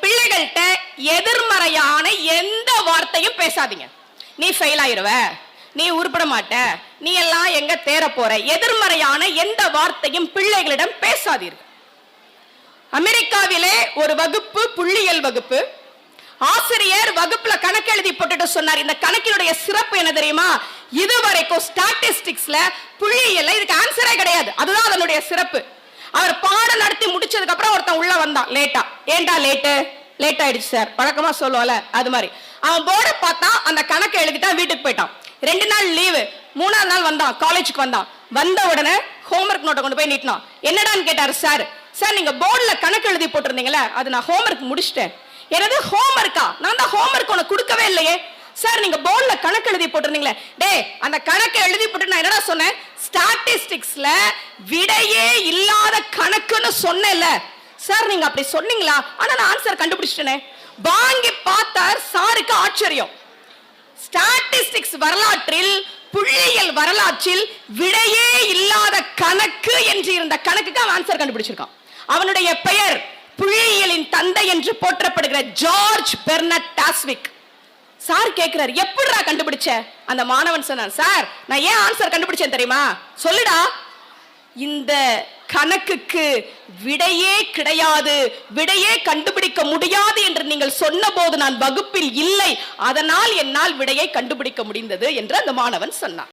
பிள்ளைகள்கிட்ட எதிர்மறையான எந்த வார்த்தையும் பேசாதீங்க. நீ ஃபெயில் ஆயிருவ, நீ உருப்பட மாட்ட, நீ எல்லாம் எங்க தேர போற, எதிர்மறையான எந்த வார்த்தையும் பிள்ளைகளிடம் பேசாதீர்கள். அமெரிக்காவிலே ஒரு வகுப்பு, புள்ளியியல் வகுப்பு, ஆசிரியர் வகுப்புல கணக்கு எழுதி போட்டுட்டு சொன்னார், இந்த கணக்கினுடைய சிறப்பு என்ன தெரியுமா, இதுவரைக்கும் ஸ்டாட்டிஸ்டிக்ஸ்ல புள்ளியியல்ல இதுக்கு ஆன்சரே கிடையாது, அதுதான் அதனுடைய சிறப்பு. அவர் பாடம் நடத்தி முடிச்சதுக்கு அப்புறம் ஒருத்தன் உள்ள வந்தான் லேட்டா. ஏண்டா லேட் ஆயிடுச்சு சார், வழக்கமா சொல்லுவால அது மாதிரி. அவன் போர்டை பார்த்தா அந்த கணக்கு எழுதிட்டான், வீட்டுக்கு போயிட்டான். 2 நாள் லீவு, 3ஆவது நாள் வந்தான், காலேஜுக்கு வந்தான். வந்த உடனே ஹோம்ஒர்க் நோட்டை கொண்டு போய் நீட்டினான். என்னடான்னு கேட்டாரு. சார் நீங்க போர்டுல கணக்கு எழுதி போட்டிருந்தீங்களா, அது நான் ஹோம்ஒர்க் முடிச்சிட்டேன். எனது ஹோம்ஒர்க்கா, நான் தான் ஹோம்ஒர்க் உனக்கு கொடுக்கவே இல்லையே. சார் நீங்க போர்டுல கணக்கு எழுதி போட்டிருந்தீங்களே, டே அந்த கணக்கு எழுதி போட்டு நான் என்னடா சொன்னேன், ஸ்டாட்டிஸ்டிக்ஸ்ல விடையே இல்லாத கணக்குன்னு சொன்னேன்ல. சார் நீங்க அப்படி சொன்னீங்களா, ஆனா நான் ஆன்சர் கண்டுபிடிச்சிட்டேனே. வாங்கி பார்த்தார் சாருக்கு ஆச்சரியம். ஸ்டாட்டிஸ்டிக்ஸ் வரலாற்றில், புள்ளியியல் வரலாற்றில் விடையே இல்லாத கணக்கு என்று இருந்த கணக்குக்கு அவன் ஆன்சர் கண்டுபிடிச்சிருக்கான். அவனுடைய பெயர் புள்ளியியலின் தந்தை என்று போற்றப்படுகிற ஜார்ஜ் பெர்னட் டாஸ்விக். சார் கேட்கிறார், எப்படிடா கண்டுபிடிச்ச? அந்த மாணவன் சொன்னான், சார் நான் ஏன் ஆன்சர் கண்டுபிடிச்சேன் தெரியுமா, சொல்லுடா. இந்த கணக்குக்கு விடையே கிடையாது, விடையே கண்டுபிடிக்க முடியாது என்று நீங்கள் சொன்ன போது நான் வகுப்பில் இல்லை, அதனால் என்னால் விடையை கண்டுபிடிக்க முடிந்தது என்று அந்த மாணவன் சொன்னான்.